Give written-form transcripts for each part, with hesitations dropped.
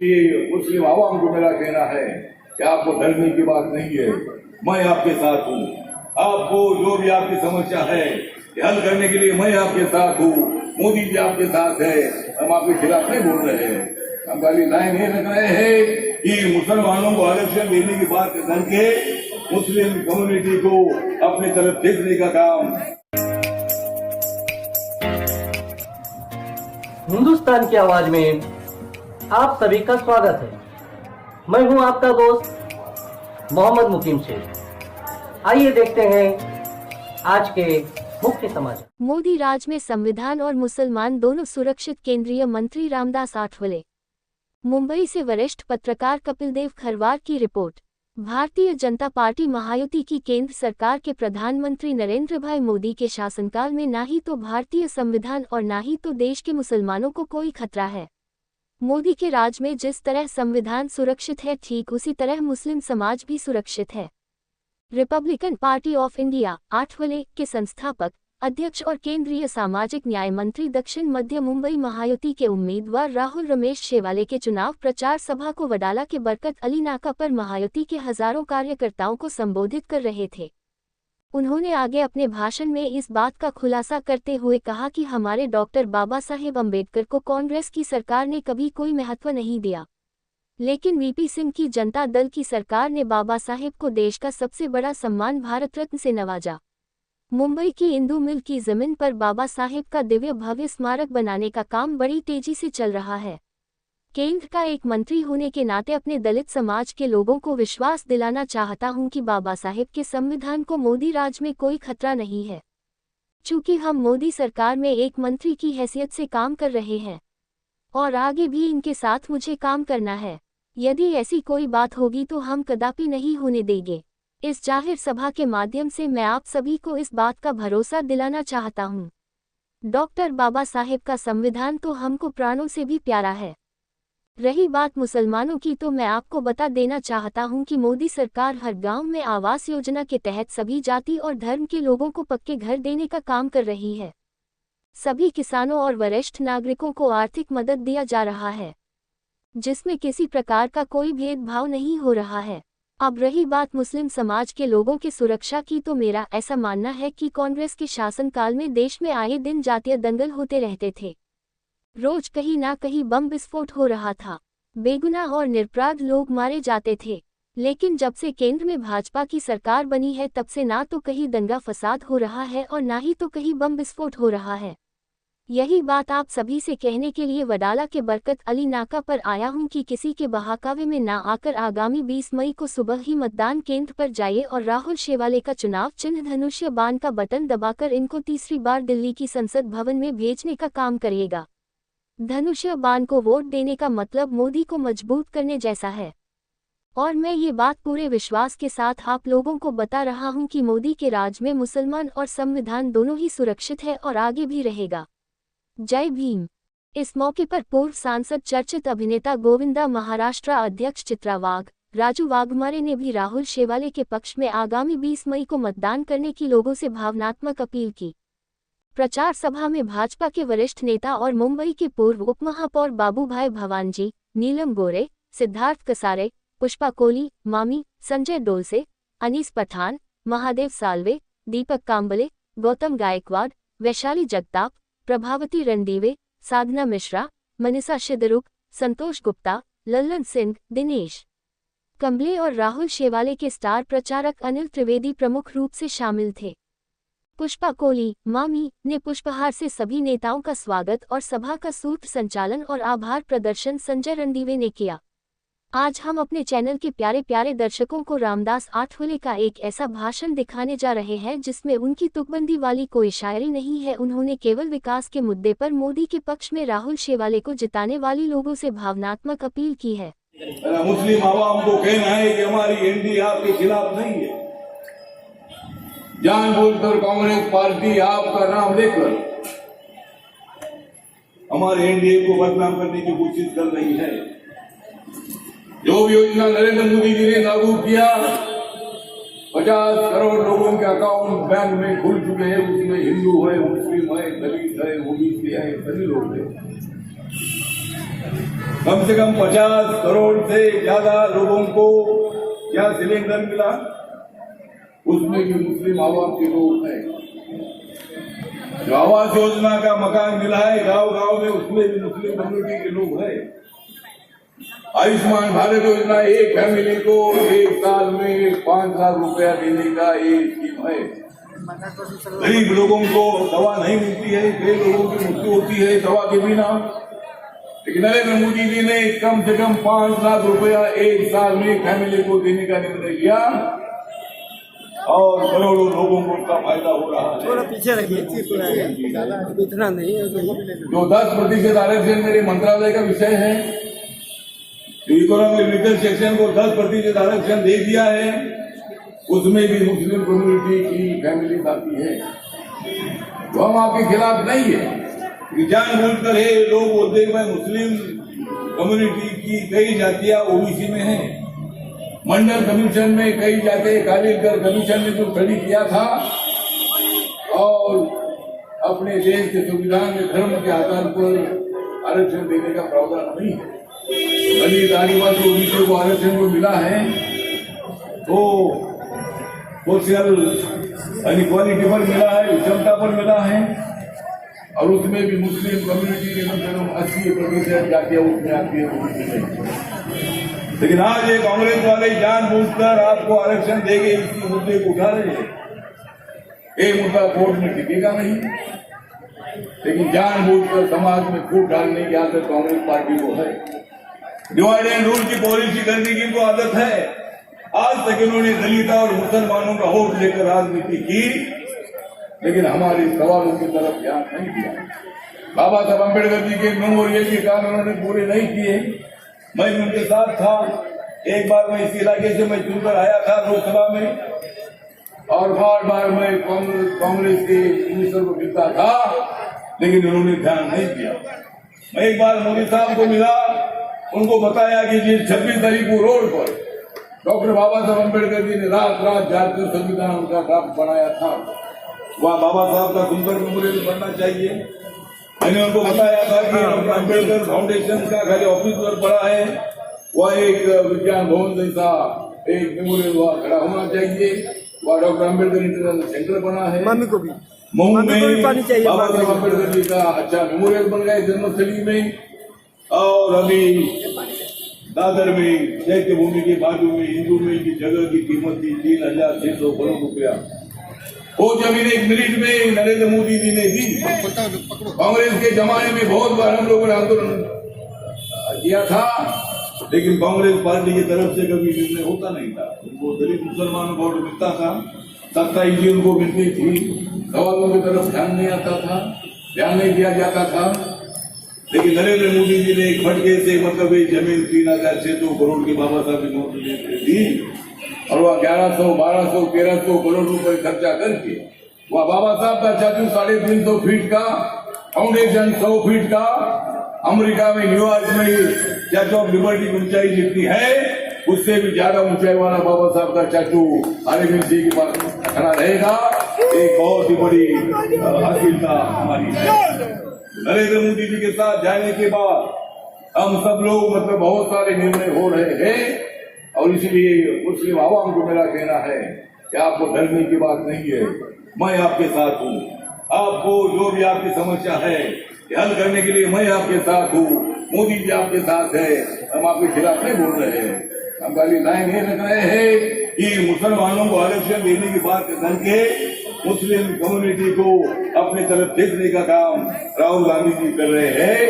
ये मुस्लिम आवाम को मेरा कहना है कि आपको डरने की बात नहीं है, मैं आपके साथ हूँ। आपको जो भी आपकी समस्या है हल करने के लिए मैं आपके साथ हूँ। मोदी जी आपके साथ है, हम आपके खिलाफ नहीं बोल रहे हैं। हम खाली लाइन ये लग रहे हैं कि मुसलमानों को आरक्षण देने की बात करके मुस्लिम कम्युनिटी को अपनी तरफ खींचने का काम। हिंदुस्तान की आवाज में आप सभी का स्वागत है। मैं हूं आपका दोस्त मोहम्मद मुकीम शेख। आइए देखते हैं आज के मुख्य समाचार। मोदी राज में संविधान और मुसलमान दोनों सुरक्षित, केंद्रीय मंत्री रामदास आठवले। मुंबई से वरिष्ठ पत्रकार कपिल देव खरवार की रिपोर्ट। भारतीय जनता पार्टी महायुति की केंद्र सरकार के प्रधानमंत्री नरेंद्र भाई मोदी के शासनकाल में ना ही तो भारतीय संविधान और ना ही तो देश के मुसलमानों को कोई खतरा है। मोदी के राज में जिस तरह संविधान सुरक्षित है, ठीक उसी तरह मुस्लिम समाज भी सुरक्षित है। Republican party of India Athawale के संस्थापक, अध्यक्ष और केंद्रीय सामाजिक न्याय मंत्री दक्षिण मध्य मुंबई महायुति के उम्मीदवार राहुल रमेश शेवाले के चुनाव प्रचार सभा को वडाला के बरकत अली नाका पर महायुति के हजारों कार्यकर्ताओं को संबोधित कर रहे थे। उन्होंने आगे अपने भाषण में इस बात का खुलासा करते हुए कहा कि हमारे डॉक्टर बाबा साहेब अम्बेडकर को कांग्रेस की सरकार ने कभी कोई महत्व नहीं दिया, लेकिन वीपी सिंह की जनता दल की सरकार ने बाबा साहेब को देश का सबसे बड़ा सम्मान भारत रत्न से नवाजा। मुंबई की इंदू मिल की जमीन पर बाबा साहेब का दिव्य भव्य स्मारक बनाने का काम बड़ी तेजी से चल रहा है। केंद्र का एक मंत्री होने के नाते अपने दलित समाज के लोगों को विश्वास दिलाना चाहता हूं कि बाबा साहेब के संविधान को मोदी राज में कोई खतरा नहीं है। चूंकि हम मोदी सरकार में एक मंत्री की हैसियत से काम कर रहे हैं और आगे भी इनके साथ मुझे काम करना है। यदि ऐसी कोई बात होगी तो हम कदापि नहीं होने देंगे। इस जाहिर सभा के माध्यम से मैं आप सभी को इस बात का भरोसा दिलाना चाहता हूं, डॉक्टर बाबा साहेब का संविधान तो हमको प्राणों से भी प्यारा है। रही बात मुसलमानों की, तो मैं आपको बता देना चाहता हूं कि मोदी सरकार हर गांव में आवास योजना के तहत सभी जाति और धर्म के लोगों को पक्के घर देने का काम कर रही है। सभी किसानों और वरिष्ठ नागरिकों को आर्थिक मदद दिया जा रहा है, जिसमें किसी प्रकार का कोई भेदभाव नहीं हो रहा है। अब रही बात मुस्लिम समाज के लोगों की सुरक्षा की, तो मेरा ऐसा मानना है कि कांग्रेस के शासनकाल में देश में आए दिन जातीय दंगल होते रहते थे। रोज कहीं ना कहीं बम विस्फोट हो रहा था, बेगुनाह और निरपराध लोग मारे जाते थे। लेकिन जब से केंद्र में भाजपा की सरकार बनी है, तब से ना तो कहीं दंगा फसाद हो रहा है और ना ही तो कहीं बम विस्फोट हो रहा है। यही बात आप सभी से कहने के लिए वडाला के बरकत अली नाका पर आया हूं कि किसी के बहकावे में ना आकर आगामी 20 मई को सुबह ही मतदान केंद्र पर जाइए और राहुल शेवाले का चुनाव चिन्ह धनुष्य बाण का बटन दबाकर इनको तीसरी बार दिल्ली की संसद भवन में भेजने का काम करिएगा। धनुष्य बाण को वोट देने का मतलब मोदी को मजबूत करने जैसा है, और मैं ये बात पूरे विश्वास के साथ आप लोगों को बता रहा हूँ कि मोदी के राज में मुसलमान और संविधान दोनों ही सुरक्षित है और आगे भी रहेगा। जय भीम। इस मौके पर पूर्व सांसद चर्चित अभिनेता गोविंदा, महाराष्ट्र अध्यक्ष चित्रा वाघ, राजू वाघमारे ने भी राहुल शेवाले के पक्ष में आगामी 20 मई को मतदान करने की लोगों से भावनात्मक अपील की। प्रचार सभा में भाजपा के वरिष्ठ नेता और मुंबई के पूर्व उपमहापौर बाबूभाई भवानजी, नीलम गोरे, सिद्धार्थ कसारे, पुष्पा कोली, मामी, संजय डोलसे, अनीस पठान, महादेव साल्वे, दीपक कांबले, गौतम गायकवाड़, वैशाली जगताप, प्रभावती रणदीवे, साधना मिश्रा, मनीषा शिदरुक, संतोष गुप्ता, लल्लन सिंह, दिनेश कंबले और राहुल शेवाले के स्टार प्रचारक अनिल त्रिवेदी प्रमुख रूप से शामिल थे। पुष्पा कोली, मामी, ने पुष्पहार से सभी नेताओं का स्वागत और सभा का सूत्र संचालन और आभार प्रदर्शन संजय रणदीवे ने किया। आज हम अपने चैनल के प्यारे प्यारे दर्शकों को रामदास आठवले का एक ऐसा भाषण दिखाने जा रहे हैं जिसमें उनकी तुकबंदी वाली कोई शायरी नहीं है। उन्होंने केवल विकास के मुद्दे पर मोदी के पक्ष में राहुल शेवाले को जिताने वाली लोगों से भावनात्मक अपील की है। मुस्लिम आवाम को कहना है कि हमारी एनडीए आपके खिलाफ नहीं है। जानबूझकर कांग्रेस पार्टी आपका नाम लेकर हमारे एनडीए को बदनाम करने की कोशिश कर रही है। जो भी योजना नरेंद्र मोदी जी ने लागू किया, 50 करोड़ लोगों के अकाउंट बैंक में खुल चुके हैं। उसमें हिंदू है, मुस्लिम है, दलित है, ओबीसी है, सभी लोग हैं। कम से कम 50 करोड़ से ज्यादा लोगों को क्या सिलेंडर मिला, उसमें भी मुस्लिम आवाम के लोग हैं। जो आवास योजना का मकान मिला है गांव गांव में, उसमें भी मुस्लिम कम्युनिटी के लोग हैं। आयुष्मान भारत योजना एक फैमिली को एक साल में 5 लाख रुपया देने का एक स्कीम है। गरीब लोगों को दवा नहीं मिलती है, कई लोगों की मृत्यु होती है दवा के बिना, लेकिन नरेंद्र मोदी जी ने कम से कम 5 लाख रुपया एक साल में फैमिली को देने का निर्णय लिया और करोड़ों लोगों को उसका फायदा हो रहा है। थोड़ा पीछे रखिए, इतना नहीं है। जो 10% आरक्षण मेरे मंत्रालय का विषय है, जो इकोनॉमिक लीगल सेक्शन को 10% आरक्षण दे दिया है, उसमें भी मुस्लिम कम्युनिटी की फैमिली आती है। तो हम आपके खिलाफ नहीं है कि जानबूझकर है लोग बोलते हैं मुस्लिम कम्युनिटी की कई जातियां ओबीसी में हैं। मंडल कमीशन में कई जातियां कालीकर कमीशन ने जो स्टडी किया था और अपने देश के संविधान में धर्म के आधार पर आरक्षण देने का प्रावधान नहीं है। दलित आदिवासी ओबीसी को आरक्षण जो मिला है तो सोशल इनइक्वालिटी पर मिला है, विषमता पर मिला है और उसमें भी मुस्लिम कम्युनिटी के कम से कम 80% जातियां उसमें आती है। लेकिन आज ये कांग्रेस वाले जानबूझकर आपको आरक्षण देंगे इसी मुद्दे को उठा रहे हैं। ये मुद्दा कोर्ट में टिकेगा नहीं, लेकिन जानबूझकर समाज में फूट डालने की आदत कांग्रेस पार्टी को है। डिवाइड एंड रूल की पॉलिसी करने की इनको आदत है। आज तक इन्होंने दलित और मुसलमानों का वोट लेकर राजनीति की, लेकिन हमारे सवालों की तरफ ध्यान नहीं दिया। बाबा साहब अम्बेडकर जी के मेमोरियल के काम उन्होंने पूरे नहीं किए। मैं उनके साथ था। एक बार मैं इस इलाके से मैं चुनकर आया था लोकसभा में और बार बार मैं कांग्रेस के मिनिस्टर को मिलता था, लेकिन उन्होंने ध्यान नहीं दिया। मैं एक बार मोदी साहब को मिला, उनको बताया कि जिस 26 तारीख को रोड पर डॉक्टर बाबा साहब अम्बेडकर जी ने रात रात जाकर संविधान का ड्राफ्ट बनाया था, वह बाबा साहब का सुंदर मेमोरियल बनना चाहिए। मैंने उनको बताया था कि डॉक्टर अम्बेडकर फाउंडेशन का खाली ऑफिस पर पड़ा है, वह एक विज्ञान भवन जैसा एक मेमोरियल वहाँ खड़ा होना चाहिए। वह डॉक्टर अम्बेडकर इंटरनेशनल सेंटर बना है। मम्मी को भी मऊ में चाहिए। बाबा साहब अम्बेडकर जी का अच्छा मेमोरियल बन गया जन्मस्थली में। और अभी दादर में चैत्य भूमि के बाजू में हिंदू में की जगह की कीमत थी 3,600 करोड़ रुपया। वो जमीन 1 मिनट में नरेंद्र मोदी जी ने दी। कांग्रेस के जमाने में बहुत बार हम लोगों ने आंदोलन किया था, लेकिन कांग्रेस पार्टी की तरफ से कभी निर्णय होता नहीं था। उनको दलित मुसलमानों को वोट मिलता था, 27 जी उनको मिलती थी, सवालों की तरफ ध्यान नहीं आता था, ध्यान नहीं दिया जाता था। लेकिन नरेंद्र मोदी जी ने एक फटके से मतलब एक जमीन 3,600 करोड़ की बाबा साहब की नोट दी और वह 1100, 1200, 1300 करोड़ रुपए खर्चा करके वह बाबा साहब का चाचू 350 फीट का फाउंडेशन 100 फीट का अमेरिका में न्यूयॉर्क में स्टैच्यू ऑफ लिबर्टी की ऊंचाई जितनी है उससे भी ज्यादा ऊंचाई वाला बाबा साहब का चाचू अरविंद जी के पास खड़ा रहेगा। एक बहुत ही बड़ी हासिलता हमारी है। नरेंद्र मोदी जी के साथ जाने के बाद हम सब लोग मतलब बहुत सारे निर्णय हो रहे हैं और इसलिए मुस्लिम आवाम को मेरा कहना है कि आपको डरने की बात नहीं है। मैं आपके साथ हूँ। आपको जो भी आपकी समस्या है हल करने के लिए मैं आपके साथ हूँ। मोदी जी आपके साथ है। हम आपके खिलाफ नहीं बोल रहे हैं। हम खाली लाइन ये रख रहे हैं कि मुसलमानों को आरक्षण देने की बात करके मुस्लिम कम्युनिटी को अपने तरफ खींचने का काम राहुल गांधी जी कर रहे हैं।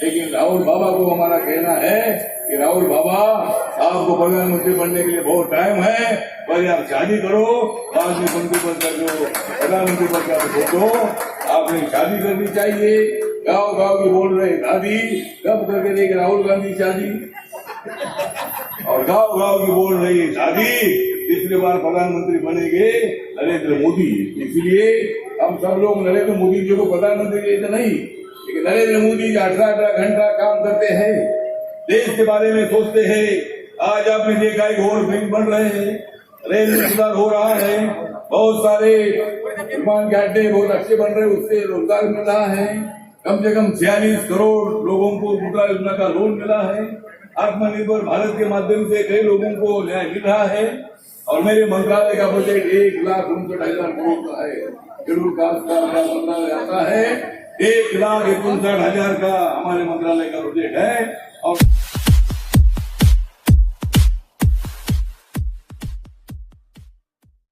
लेकिन राहुल बाबा को हमारा कहना है कि राहुल बाबा आपको प्रधानमंत्री बनने के लिए बहुत टाइम है, पहले आप शादी करो, बाद में मंत्री बनकर जो प्रधानमंत्री बनकर सोचो। आपने शादी करनी चाहिए। गाँव गाँव की बोल रहे दादी कब करके देखे राहुल गांधी शादी, और गाँव गाँव की बोल रही है दादी तीसरी बार प्रधानमंत्री बनेंगे नरेंद्र मोदी। इसलिए हम सब लोग नरेंद्र मोदी जी को प्रधानमंत्री के नहीं, लेकिन नरेंद्र मोदी जी 18 घंटा काम करते हैं, देश के बारे में सोचते हैं। आज आपने देखा है और ब्रिज बन रहे हैं, रेल में सुधार हो रहा है, बहुत सारे विमान के अड्डे बहुत अच्छे बन रहे हैं, उससे रोजगार मिल रहा है। कम से कम 46 करोड़ लोगों को मुद्रा योजना का लोन मिला है। आत्मनिर्भर भारत के माध्यम से कई लोगों को न्याय मिल रहा है और मेरे मंत्रालय का बजट 1,59,000 करोड़ का है। शेड्यूल कास्ट का मंत्रालय आता है, 1,59,000 का हमारे मंत्रालय का बजट है और